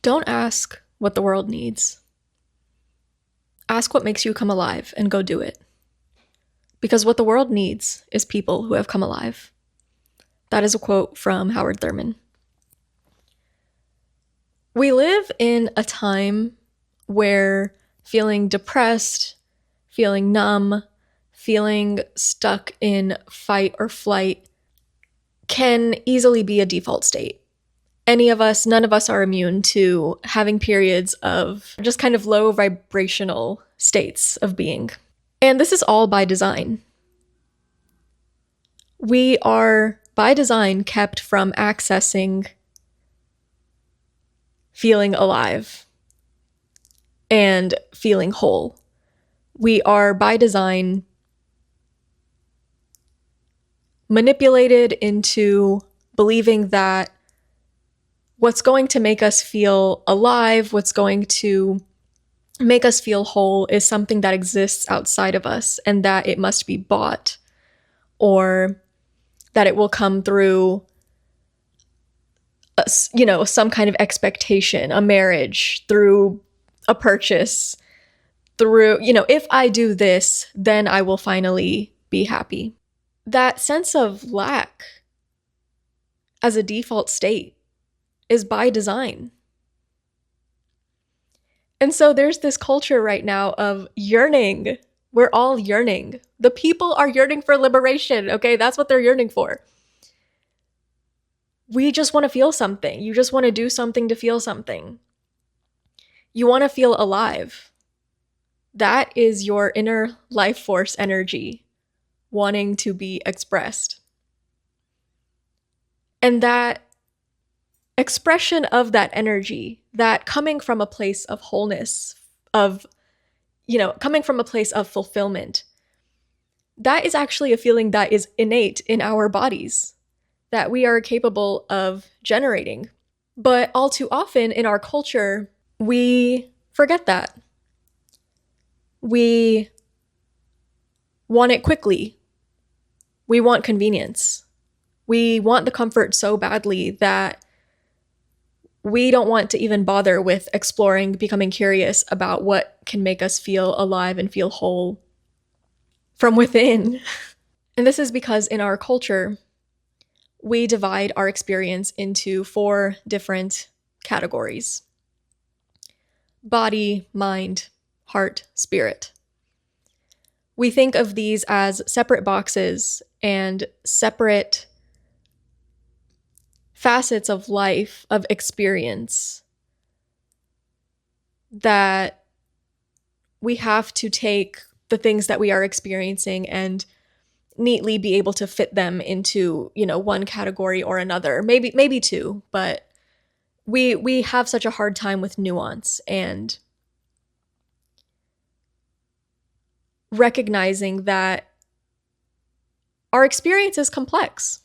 Don't ask what the world needs. Ask what makes you come alive and go do it. Because what the world needs is people who have come alive. That is a quote from Howard Thurman. We live in a time where feeling depressed, feeling numb, feeling stuck in fight or flight can easily be a default state. None of us are immune to having periods of just kind of low vibrational states of being. And this is all by design. We are, by design, kept from accessing feeling alive and feeling whole. We are, by design, manipulated into believing that what's going to make us feel alive, what's going to make us feel whole is something that exists outside of us, and that it must be bought, or that it will come through some kind of expectation, a marriage, through a purchase, through, if I do this, then I will finally be happy. That sense of lack as a default state is by design. And so there's this culture right now of yearning. We're all yearning. The people are yearning for liberation, okay? That's what they're yearning for. We just want to feel something. You just want to do something to feel something. You want to feel alive. That is your inner life force energy wanting to be expressed. And that expression of that energy, that coming from a place of wholeness, coming from a place of fulfillment, that is actually a feeling that is innate in our bodies, that we are capable of generating. But all too often in our culture, we forget that. We want it quickly. We want convenience. We want the comfort so badly that we don't want to even bother with exploring, becoming curious about what can make us feel alive and feel whole from within. And this is because in our culture, we divide our experience into 4 different categories: body, mind, heart, spirit. We think of these as separate boxes and separate facets of life, of experience, that we have to take the things that we are experiencing and neatly be able to fit them into, one category or another, maybe 2, but we have such a hard time with nuance and recognizing that our experience is complex.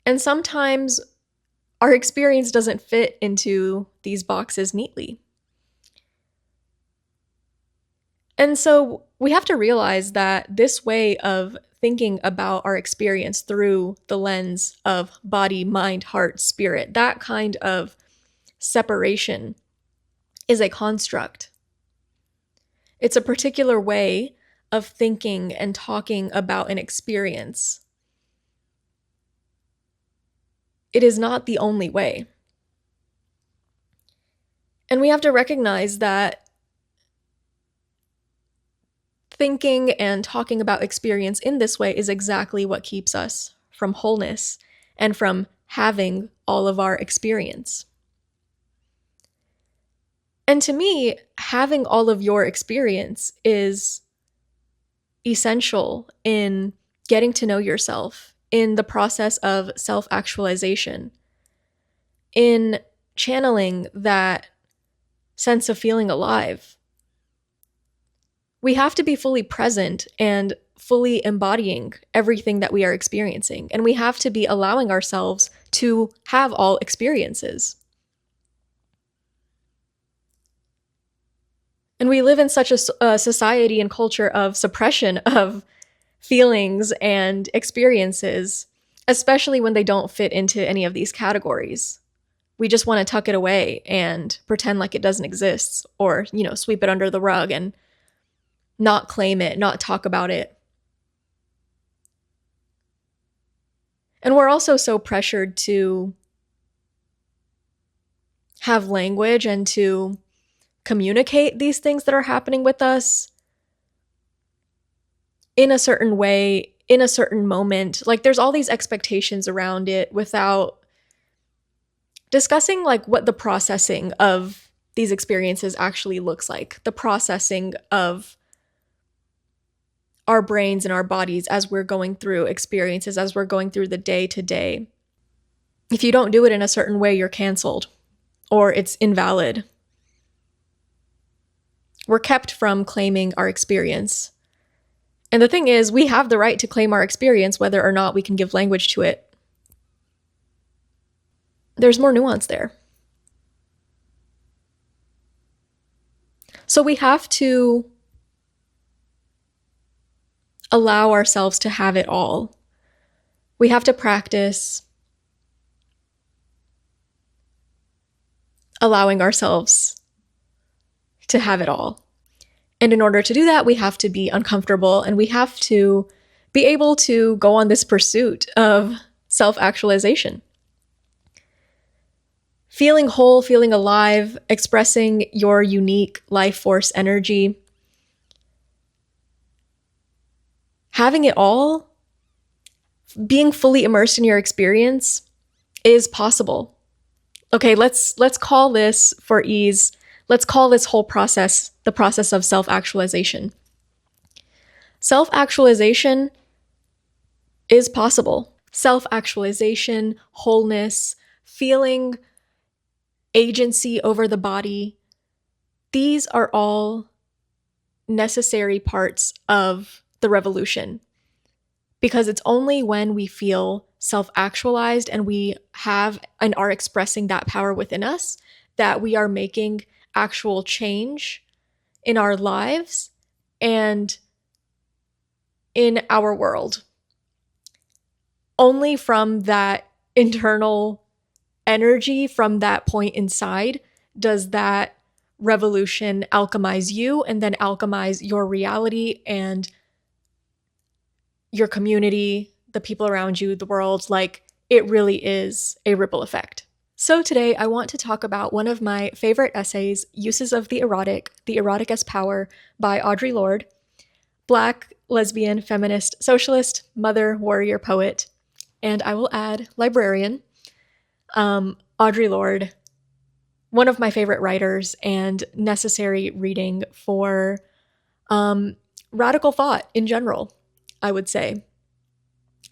And sometimes our experience doesn't fit into these boxes neatly. And so we have to realize that this way of thinking about our experience through the lens of body, mind, heart, spirit, that kind of separation is a construct. It's a particular way of thinking and talking about an experience. It is not the only way. And we have to recognize that thinking and talking about experience in this way is exactly what keeps us from wholeness and from having all of our experience. And to me, having all of your experience is essential in getting to know yourself, in the process of self-actualization, in channeling that sense of feeling alive. We have to be fully present and fully embodying everything that we are experiencing, and we have to be allowing ourselves to have all experiences. And we live in such a society and culture of suppression of feelings and experiences, especially when they don't fit into any of these categories. we just want to tuck it away and pretend like it doesn't exist, or, sweep it under the rug and not claim it, not talk about it. And we're also so pressured to have language and to communicate these things that are happening with us in a certain way, in a certain moment. Like, there's all these expectations around it without discussing like what the processing of these experiences actually looks like, the processing of our brains and our bodies as we're going through experiences, as we're going through the day to day. If you don't do it in a certain way, you're canceled or it's invalid. We're kept from claiming our experience. And the thing is, we have the right to claim our experience whether or not we can give language to it. There's more nuance there. So we have to allow ourselves to have it all. We have to practice allowing ourselves to have it all. And in order to do that, we have to be uncomfortable and we have to be able to go on this pursuit of self-actualization. Feeling whole, feeling alive, expressing your unique life force energy. Having it all, being fully immersed in your experience is possible. Okay, let's call this, for ease, let's call this whole process the process of self-actualization. Self-actualization is possible. Self-actualization, wholeness, feeling agency over the body, these are all necessary parts of the revolution. Because it's only when we feel self-actualized and we have and are expressing that power within us that we are making actual change in our lives and in our world. Only from that internal energy, from that point inside, does that revolution alchemize you and then alchemize your reality and your community, the people around you, the world. Like, it really is a ripple effect. So today I want to talk about one of my favorite essays, Uses of the Erotic as Power by Audre Lorde, Black, lesbian, feminist, socialist, mother, warrior, poet, and I will add librarian. Audre Lorde, one of my favorite writers and necessary reading for radical thought in general, I would say.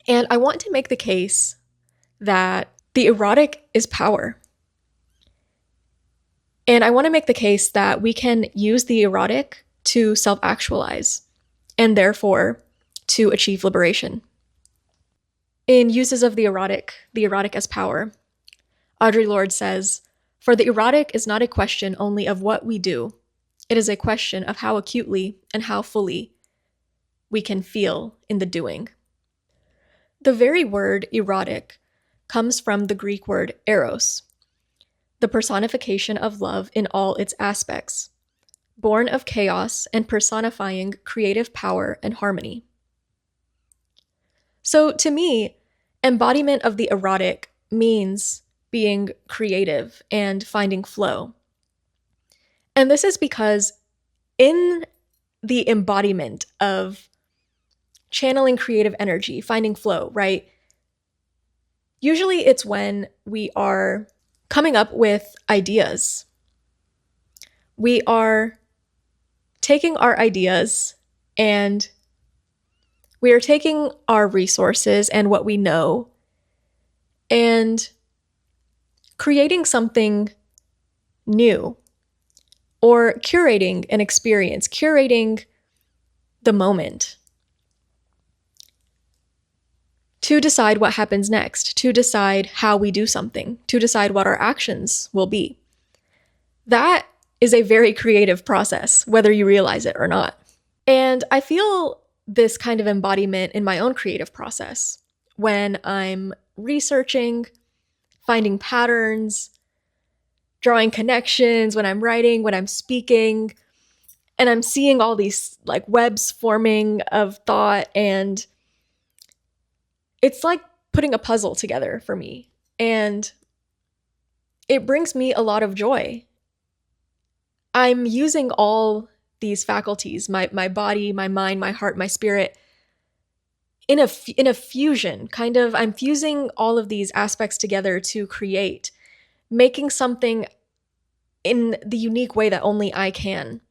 And I want to make the case that the erotic is power. And I want to make the case that we can use the erotic to self-actualize and therefore to achieve liberation. In Uses of the Erotic as Power, Audre Lorde says, "For the erotic is not a question only of what we do. It is a question of how acutely and how fully we can feel in the doing." The very word erotic comes from the Greek word eros, the personification of love in all its aspects, born of chaos and personifying creative power and harmony. So to me, embodiment of the erotic means being creative and finding flow. And this is because in the embodiment of channeling creative energy, finding flow, right? Usually it's when we are coming up with ideas. We are taking our ideas and we are taking our resources and what we know and creating something new or curating an experience, curating the moment to decide what happens next, to decide how we do something, to decide what our actions will be. That is a very creative process, whether you realize it or not. And I feel this kind of embodiment in my own creative process when I'm researching, finding patterns, drawing connections, when I'm writing, when I'm speaking, and I'm seeing all these like webs forming of thought, and it's like putting a puzzle together for me. And it brings me a lot of joy. I'm using all these faculties, my body, my mind, my heart, my spirit, in a fusion, kind of. I'm fusing all of these aspects together to create, making something in the unique way that only I can.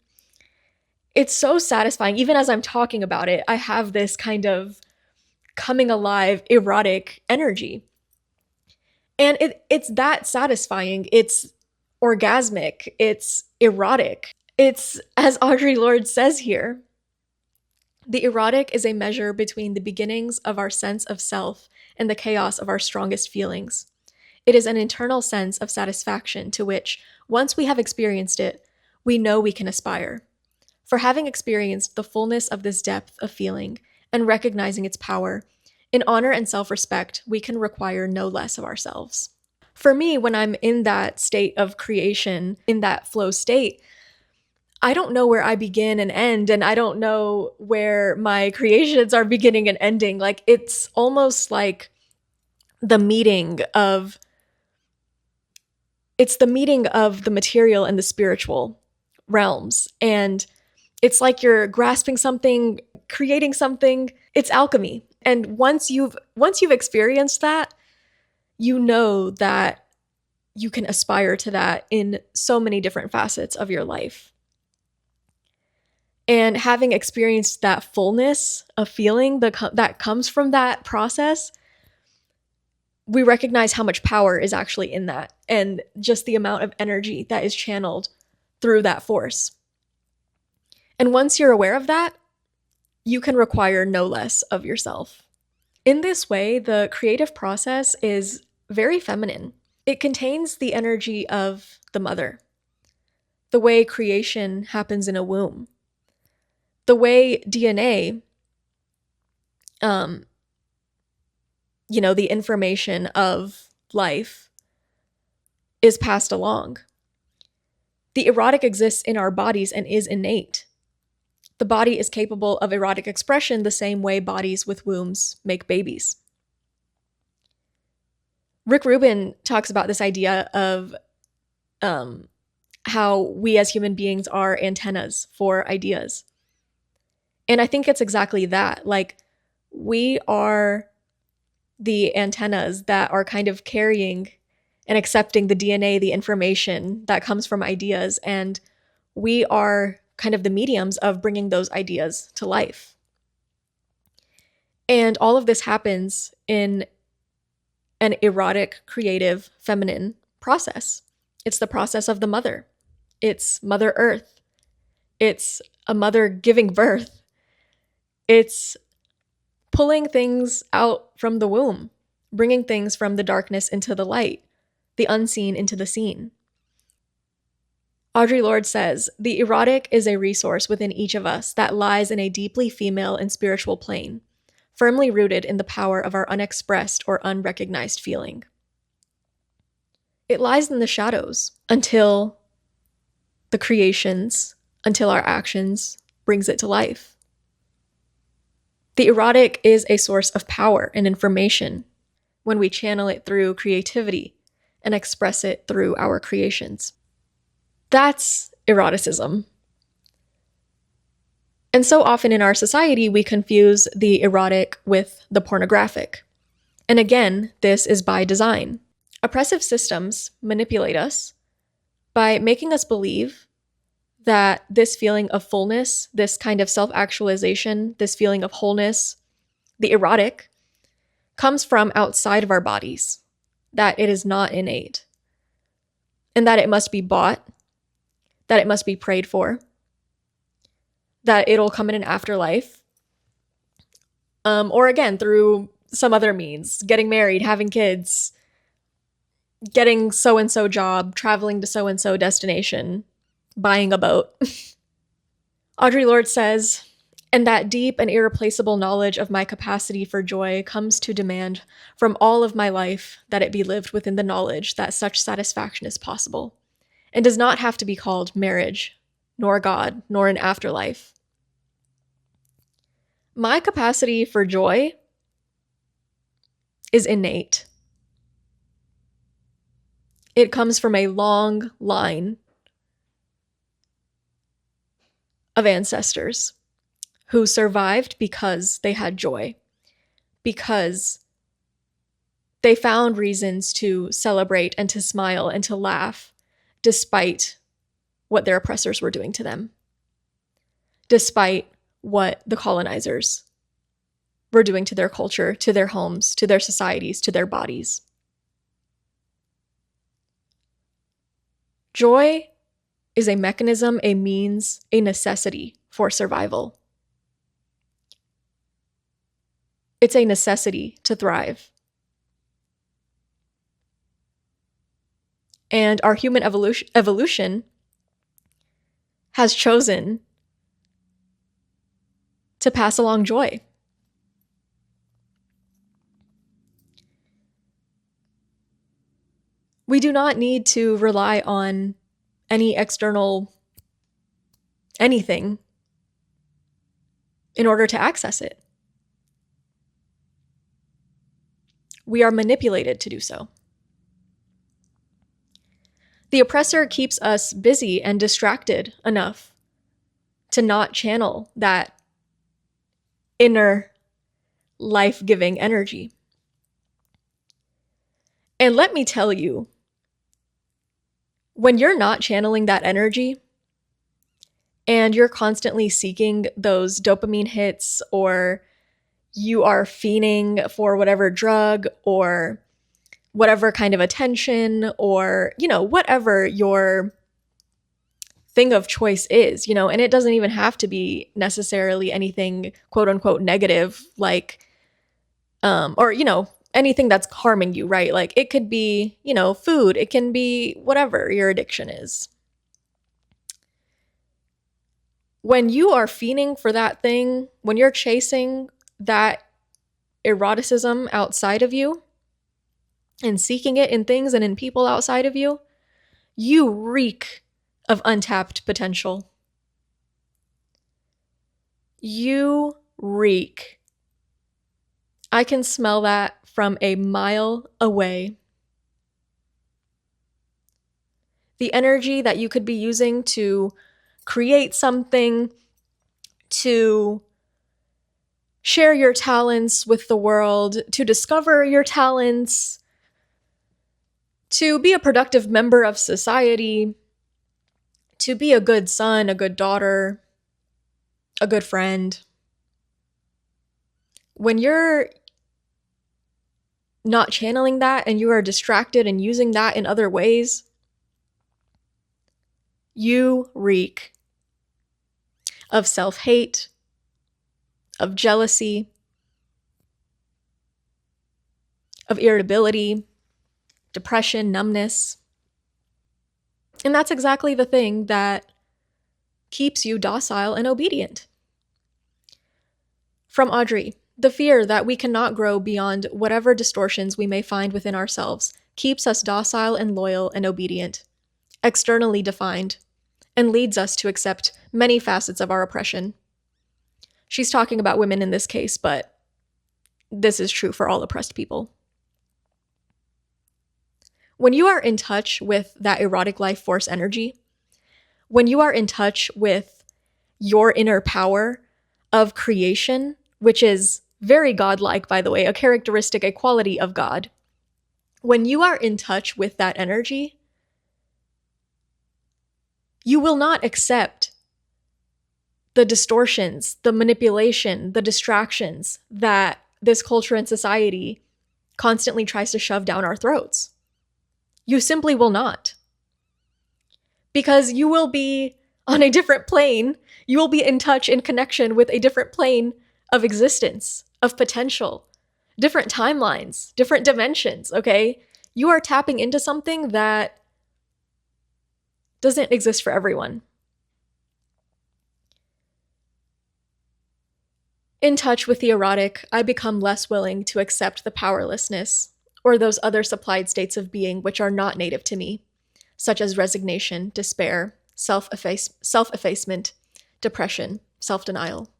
It's so satisfying. Even as I'm talking about it, I have this kind of coming alive, erotic energy. And it's that satisfying. It's orgasmic. It's erotic. It's, as Audre Lorde says here, the erotic is a measure between the beginnings of our sense of self and the chaos of our strongest feelings. It is an internal sense of satisfaction to which, once we have experienced it, we know we can aspire. For having experienced the fullness of this depth of feeling and recognizing its power, in honor and self-respect, we can require no less of ourselves. For me, when I'm in that state of creation, in that flow state, I don't know where I begin and end, and I don't know where my creations are beginning and ending. Like, it's almost like the meeting of the material and the spiritual realms. And it's like you're grasping something, creating something. It's alchemy. And once you've experienced that, you know that you can aspire to that in so many different facets of your life. And having experienced that fullness of feeling that comes from that process, we recognize how much power is actually in that, and just the amount of energy that is channeled through that force. And once you're aware of that, you can require no less of yourself. In this way, the creative process is very feminine. It contains the energy of the mother, the way creation happens in a womb, the way DNA, the information of life is passed along. The erotic exists in our bodies and is innate. The body is capable of erotic expression the same way bodies with wombs make babies. Rick Rubin talks about this idea of how we as human beings are antennas for ideas. And I think it's exactly that. Like, we are the antennas that are kind of carrying and accepting the DNA, the information that comes from ideas. And we are kind of the mediums of bringing those ideas to life. And all of this happens in an erotic, creative, feminine process. It's the process of the mother. It's Mother Earth. It's a mother giving birth. It's pulling things out from the womb, bringing things from the darkness into the light, the unseen into the seen. Audre Lorde says, the erotic is a resource within each of us that lies in a deeply female and spiritual plane, firmly rooted in the power of our unexpressed or unrecognized feeling. It lies in the shadows until the creations, until our actions brings it to life. The erotic is a source of power and information when we channel it through creativity and express it through our creations. That's eroticism. And so often in our society, we confuse the erotic with the pornographic. And again, this is by design. Oppressive systems manipulate us by making us believe that this feeling of fullness, this kind of self-actualization, this feeling of wholeness, the erotic, comes from outside of our bodies, that it is not innate, and that it must be bought, that it must be prayed for, that it'll come in an afterlife, or again, through some other means, getting married, having kids, getting so-and-so job, traveling to so-and-so destination, buying a boat. Audre Lorde says, and that deep and irreplaceable knowledge of my capacity for joy comes to demand from all of my life that it be lived within the knowledge that such satisfaction is possible. and does not have to be called marriage, nor God, nor an afterlife. My capacity for joy is innate. It comes from a long line of ancestors who survived because they had joy, because they found reasons to celebrate and to smile and to laugh despite what their oppressors were doing to them, despite what the colonizers were doing to their culture, to their homes, to their societies, to their bodies. Joy is a mechanism, a means, a necessity for survival. It's a necessity to thrive. And our human evolution has chosen to pass along joy. We do not need to rely on any external anything in order to access it. We are manipulated to do so. The oppressor keeps us busy and distracted enough to not channel that inner life-giving energy. And let me tell you, when you're not channeling that energy and you're constantly seeking those dopamine hits, or you are fiending for whatever drug or whatever kind of attention, or, whatever your thing of choice is, and it doesn't even have to be necessarily anything quote unquote negative, like, or, anything that's harming you, right? Like it could be, food, it can be whatever your addiction is. When you are fiending for that thing, when you're chasing that eroticism outside of you and seeking it in things and in people outside of you, you reek of untapped potential. You reek. I can smell that from a mile away. The energy that you could be using to create something, to share your talents with the world, to discover your talents, to be a productive member of society, to be a good son, a good daughter, a good friend. When you're not channeling that and you are distracted and using that in other ways, you reek of self-hate, of jealousy, of irritability, depression, numbness. And that's exactly the thing that keeps you docile and obedient. From Audre, the fear that we cannot grow beyond whatever distortions we may find within ourselves keeps us docile and loyal and obedient, externally defined, and leads us to accept many facets of our oppression. She's talking about women in this case, but this is true for all oppressed people. When you are in touch with that erotic life force energy, when you are in touch with your inner power of creation, which is very godlike, by the way, a characteristic, a quality of God, when you are in touch with that energy, you will not accept the distortions, the manipulation, the distractions that this culture and society constantly tries to shove down our throats. You simply will not. Because you will be on a different plane. You will be in touch, in connection with a different plane of existence, of potential, different timelines, different dimensions, okay? You are tapping into something that doesn't exist for everyone. In touch with the erotic, I become less willing to accept the powerlessness or those other supplied states of being which are not native to me, such as resignation, despair, self-effacement, depression, self-denial.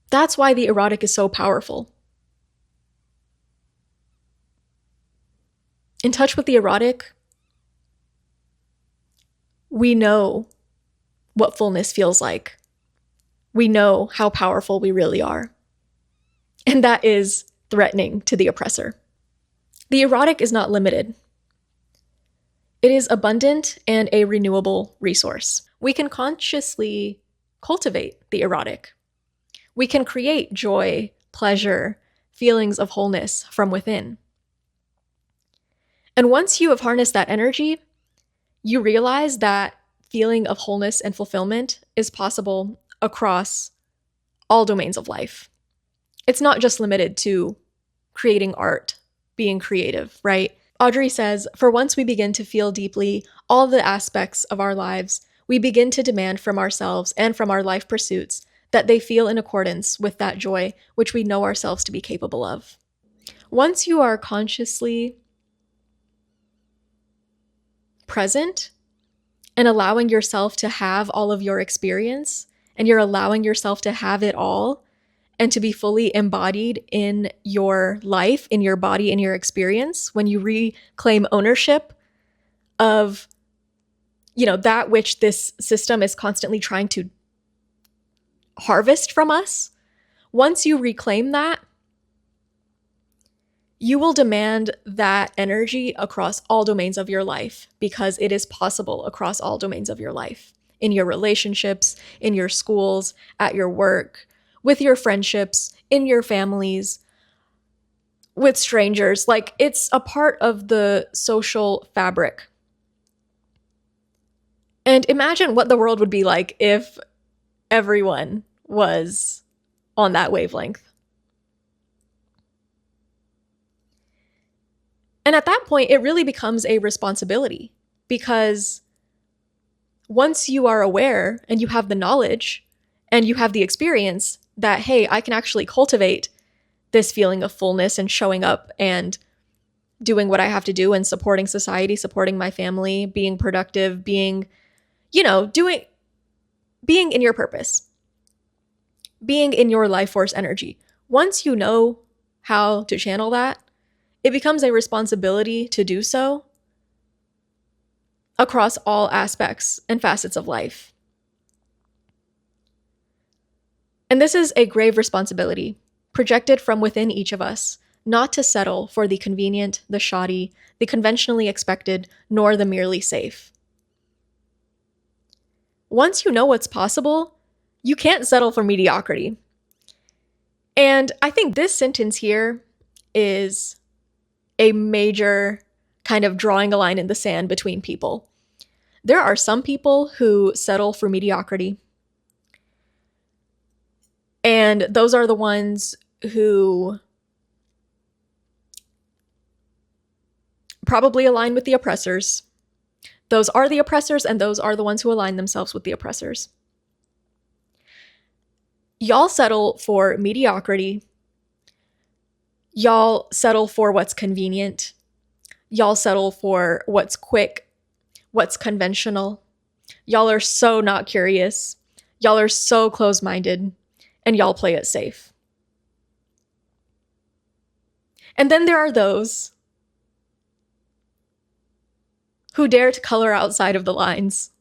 That's why the erotic is so powerful. In touch with the erotic, we know what fullness feels like. We know how powerful we really are. And that is threatening to the oppressor. The erotic is not limited. It is abundant and a renewable resource. We can consciously cultivate the erotic. We can create joy, pleasure, feelings of wholeness from within. And once you have harnessed that energy, you realize that feeling of wholeness and fulfillment is possible across all domains of life. It's not just limited to creating art, being creative, right? Audre says, for once we begin to feel deeply all the aspects of our lives, we begin to demand from ourselves and from our life pursuits that they feel in accordance with that joy which we know ourselves to be capable of. Once you are consciously present and allowing yourself to have all of your experience, and you're allowing yourself to have it all and to be fully embodied in your life, in your body, in your experience, when you reclaim ownership of, that which this system is constantly trying to harvest from us, once you reclaim that, you will demand that energy across all domains of your life, because it is possible across all domains of your life, in your relationships, in your schools, at your work, with your friendships, in your families, with strangers. Like, it's a part of the social fabric. And imagine what the world would be like if everyone was on that wavelength. And at that point, it really becomes a responsibility, because once you are aware and you have the knowledge and you have the experience that, hey, I can actually cultivate this feeling of fullness and showing up and doing what I have to do and supporting society, supporting my family, being productive, being in your purpose, being in your life force energy. Once you know how to channel that, it becomes a responsibility to do so across all aspects and facets of life. And this is a grave responsibility projected from within each of us, not to settle for the convenient, the shoddy, the conventionally expected, nor the merely safe. Once you know what's possible, you can't settle for mediocrity. And I think this sentence here is a major kind of drawing a line in the sand between people. There are some people who settle for mediocrity, and those are the ones who probably align with the oppressors. Those are the oppressors, and those are the ones who align themselves with the oppressors. Y'all settle for mediocrity. Y'all settle for what's convenient. Y'all settle for what's quick, what's conventional. Y'all are so not curious. Y'all are so close-minded, and y'all play it safe. And then there are those who dare to color outside of the lines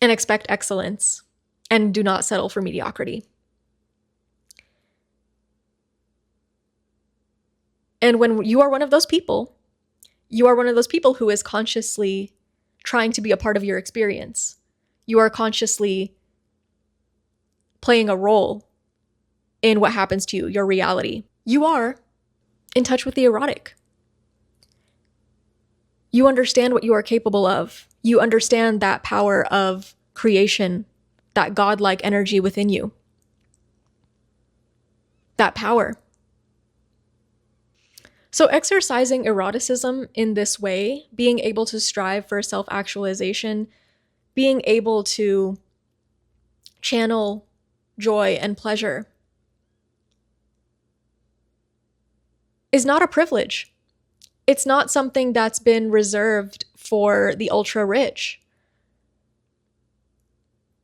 and expect excellence and do not settle for mediocrity. And when you are one of those people, you are one of those people who is consciously trying to be a part of your experience. You are consciously playing a role in what happens to you, your reality. You are in touch with the erotic. You understand what you are capable of. You understand that power of creation, that godlike energy within you. That power. So exercising eroticism in this way, being able to strive for self-actualization, being able to channel joy and pleasure, is not a privilege. It's not something that's been reserved for the ultra rich.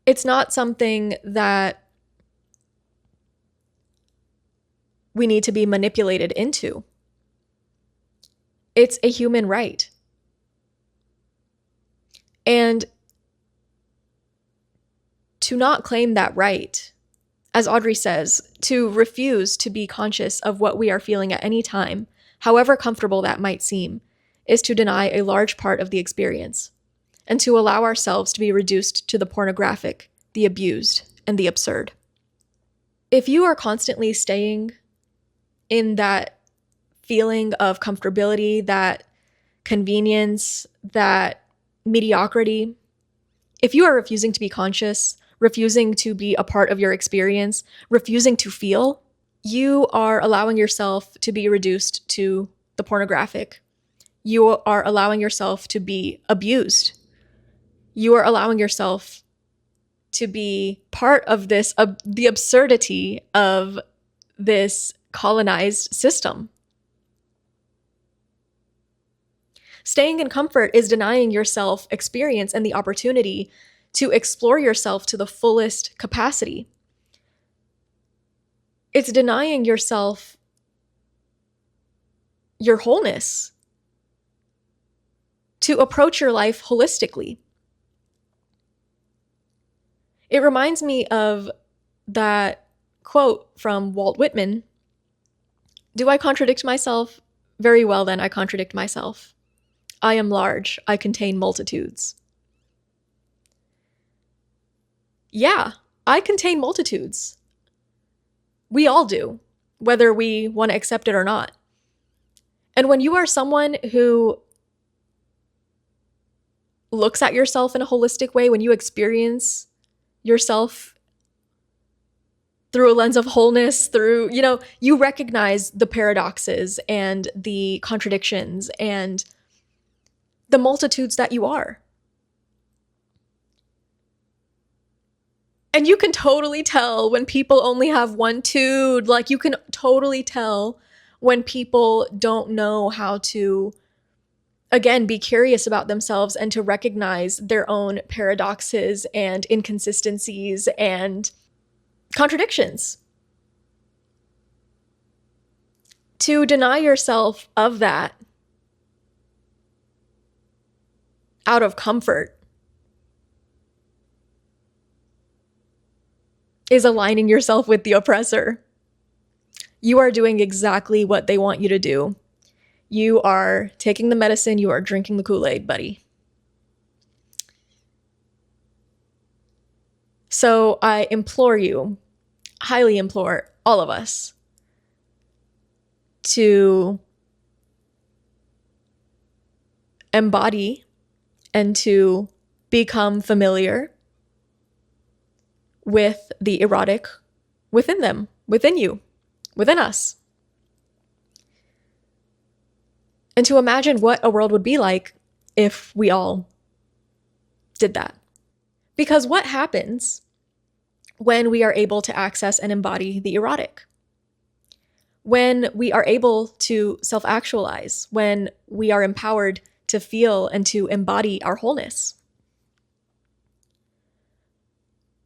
It's not something that we need to be manipulated into. It's a human right. And to not claim that right, as Audre says, to refuse to be conscious of what we are feeling at any time, however comfortable that might seem, is to deny a large part of the experience and to allow ourselves to be reduced to the pornographic, the abused, and the absurd. If you are constantly staying in that feeling of comfortability, that convenience, that mediocrity, if you are refusing to be conscious, refusing to be a part of your experience, refusing to feel, you are allowing yourself to be reduced to the pornographic. You are allowing yourself to be abused. You are allowing yourself to be part of this, the absurdity of this colonized system. Staying in comfort is denying yourself experience and the opportunity to explore yourself to the fullest capacity. It's denying yourself your wholeness, to approach your life holistically. It reminds me of that quote from Walt Whitman. Do I contradict myself? Very well, then I contradict myself. I am large. I contain multitudes. Yeah, I contain multitudes. We all do, whether we want to accept it or not. And when you are someone who looks at yourself in a holistic way, when you experience yourself through a lens of wholeness, through, you recognize the paradoxes and the contradictions and the multitudes that you are. And you can totally tell when people only have one tude. Like, you can totally tell when people don't know how to, again, be curious about themselves and to recognize their own paradoxes and inconsistencies and contradictions. To deny yourself of that out of comfort is aligning yourself with the oppressor. You are doing exactly what they want you to do. You are taking the medicine, you are drinking the Kool-Aid, buddy. So I implore you, highly implore all of us to embody and to become familiar with the erotic within them, within you, within us. And to imagine what a world would be like if we all did that. Because what happens when we are able to access and embody the erotic? When we are able to self-actualize, when we are empowered to feel and to embody our wholeness?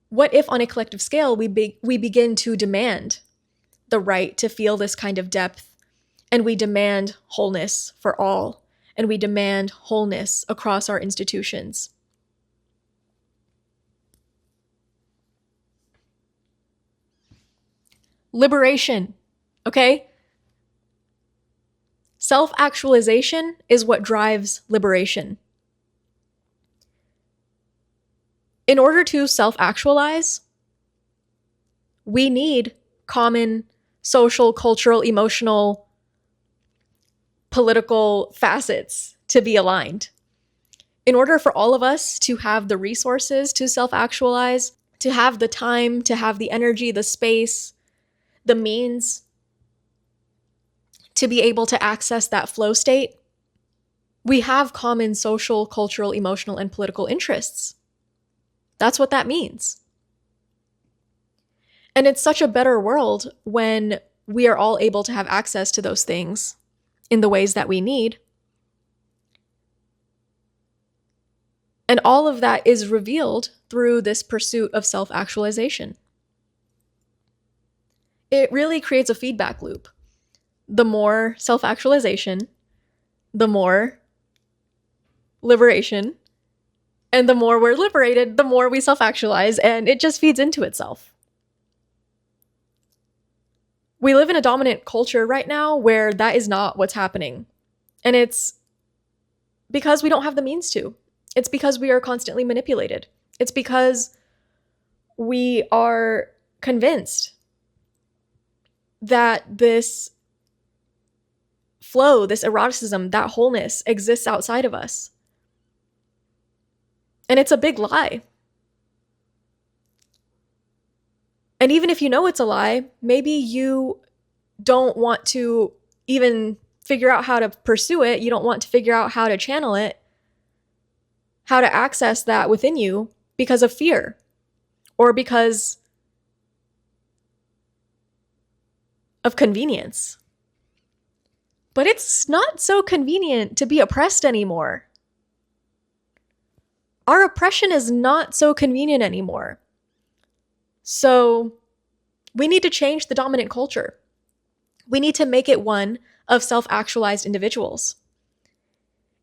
What if on a collective scale we begin to demand the right to feel this kind of depth, and we demand wholeness for all, and we demand wholeness across our institutions? Liberation, okay? Self-actualization is what drives liberation. In order to self-actualize, we need common social, cultural, emotional, political facets to be aligned. In order for all of us to have the resources to self-actualize, to have the time, to have the energy, the space, the means to be able to access that flow state, we have common social, cultural, emotional, and political interests. That's what that means. And it's such a better world when we are all able to have access to those things in the ways that we need. And all of that is revealed through this pursuit of self-actualization. It really creates a feedback loop. The more self-actualization, the more liberation, and the more we're liberated, the more we self-actualize, and it just feeds into itself. We live in a dominant culture right now where that is not what's happening. And it's because we don't have the means to. It's because we are constantly manipulated. It's because we are convinced that this flow, this eroticism, that wholeness exists outside of us. And it's a big lie. And even if you know it's a lie, maybe you don't want to even figure out how to pursue it. You don't want to figure out how to channel it, how to access that within you because of fear or because of convenience. But it's not so convenient to be oppressed anymore. Our oppression is not so convenient anymore. So we need to change the dominant culture. We need to make it one of self-actualized individuals.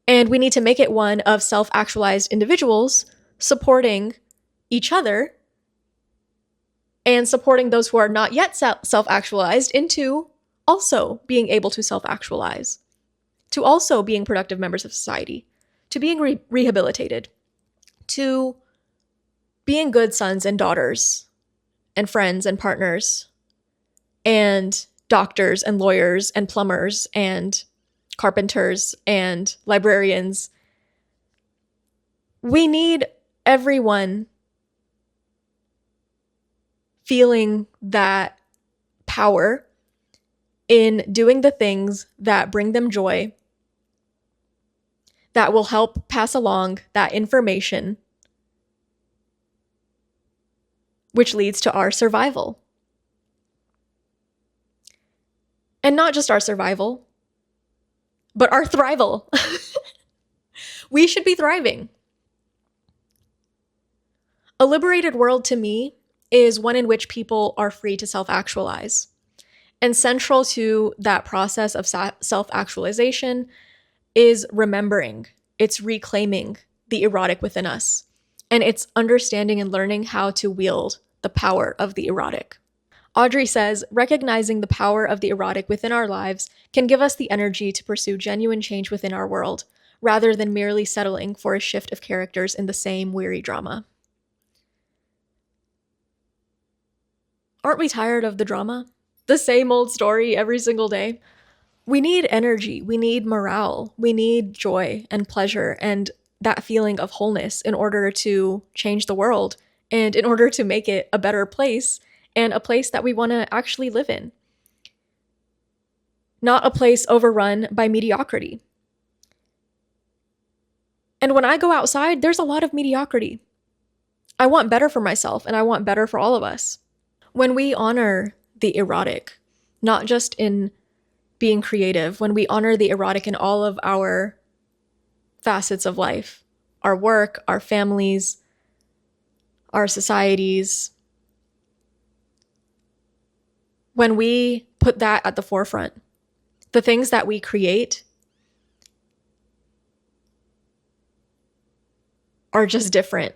And we need to make it one of self-actualized individuals supporting each other and supporting those who are not yet self-actualized into also being able to self-actualize, to also being productive members of society, to being rehabilitated, to being good sons and daughters and friends and partners and doctors and lawyers and plumbers and carpenters and librarians. We need everyone feeling that power in doing the things that bring them joy, that will help pass along that information, which leads to our survival. And not just our survival, but our thrival. We should be thriving. A liberated world to me is one in which people are free to self-actualize. And central to that process of self-actualization is remembering, it's reclaiming the erotic within us, and it's understanding and learning how to wield the power of the erotic. Audre says, recognizing the power of the erotic within our lives can give us the energy to pursue genuine change within our world, rather than merely settling for a shift of characters in the same weary drama. Aren't we tired of the drama? The same old story every single day? We need energy, we need morale, we need joy and pleasure and that feeling of wholeness in order to change the world and in order to make it a better place and a place that we want to actually live in. Not a place overrun by mediocrity. And when I go outside, there's a lot of mediocrity. I want better for myself and I want better for all of us. When we honor the erotic, not just in being creative, when we honor the erotic in all of our facets of life, our work, our families, our societies, when we put that at the forefront, the things that we create are just different.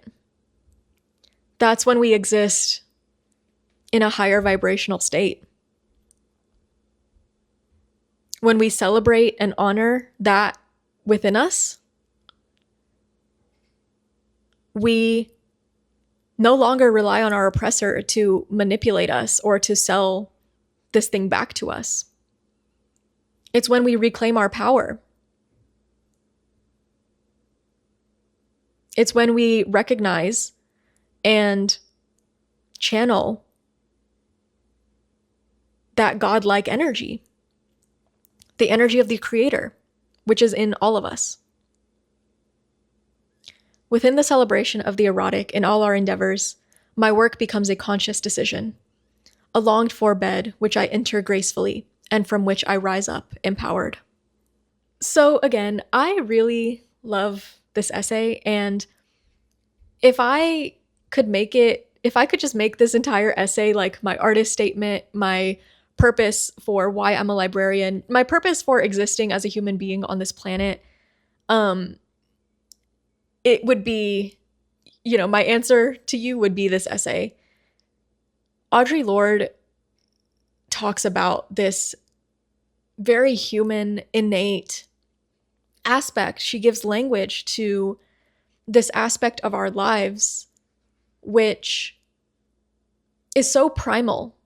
That's when we exist in a higher vibrational state. When we celebrate and honor that within us, we no longer rely on our oppressor to manipulate us or to sell this thing back to us. It's when we reclaim our power. It's when we recognize and channel that godlike energy, the energy of the creator, which is in all of us. Within the celebration of the erotic in all our endeavors, my work becomes a conscious decision. a longed for bed which I enter gracefully, and from which I rise up empowered. So again, I really love this essay, and if I could just make this entire essay like my artist statement, my purpose for why I'm a librarian, my purpose for existing as a human being on this planet, um, it would be, my answer to you would be this essay. Audre Lorde talks about this very human, innate aspect. She gives language to this aspect of our lives, which is so primal.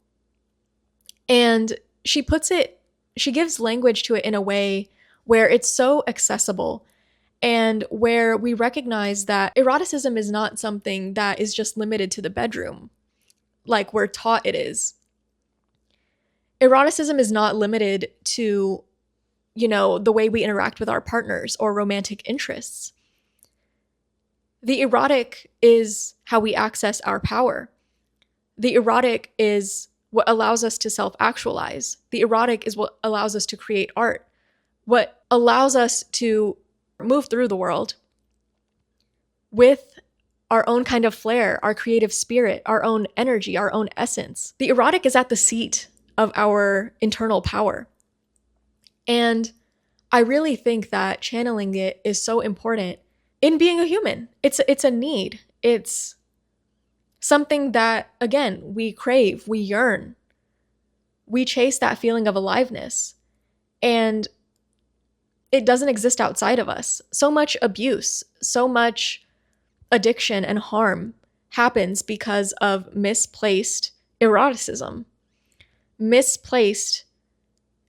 And she gives language to it in a way where it's so accessible and where we recognize that eroticism is not something that is just limited to the bedroom, like we're taught it is. Eroticism is not limited to, the way we interact with our partners or romantic interests. The erotic is how we access our power. The erotic is what allows us to self-actualize. The erotic is what allows us to create art, what allows us to move through the world with our own kind of flair, our creative spirit, our own energy, our own essence. The erotic is at the seat of our internal power. And I really think that channeling it is so important in being a human. It's a need. It's something that, again, we crave, we yearn. We chase that feeling of aliveness. And it doesn't exist outside of us. So much abuse, so much addiction and harm happens because of misplaced eroticism, misplaced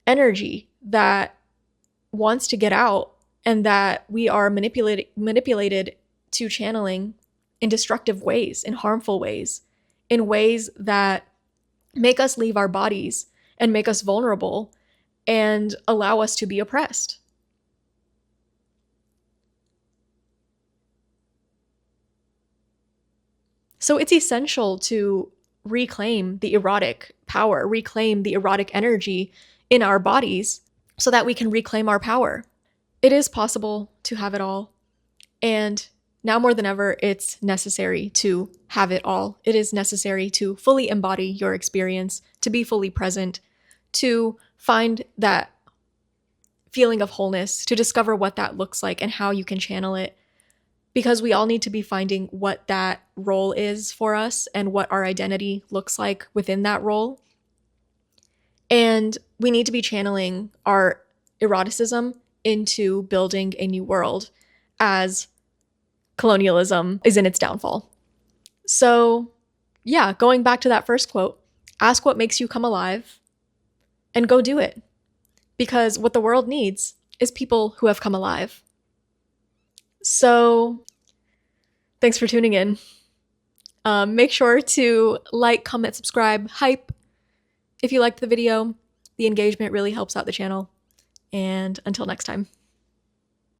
energy that wants to get out and that we are manipulated to channeling in destructive ways, in harmful ways, in ways that make us leave our bodies and make us vulnerable and allow us to be oppressed. So it's essential to reclaim the erotic power, reclaim the erotic energy in our bodies so that we can reclaim our power. It is possible to have it all. And now more than ever, it's necessary to have it all. It is necessary to fully embody your experience, to be fully present, to find that feeling of wholeness, to discover what that looks like and how you can channel it. Because we all need to be finding what that role is for us and what our identity looks like within that role. And we need to be channeling our eroticism into building a new world as colonialism is in its downfall. So, yeah, going back to that first quote, ask what makes you come alive and go do it. Because what the world needs is people who have come alive. So, thanks for tuning in. Make sure to like, comment, subscribe, hype if you liked the video. The engagement really helps out the channel. And until next time.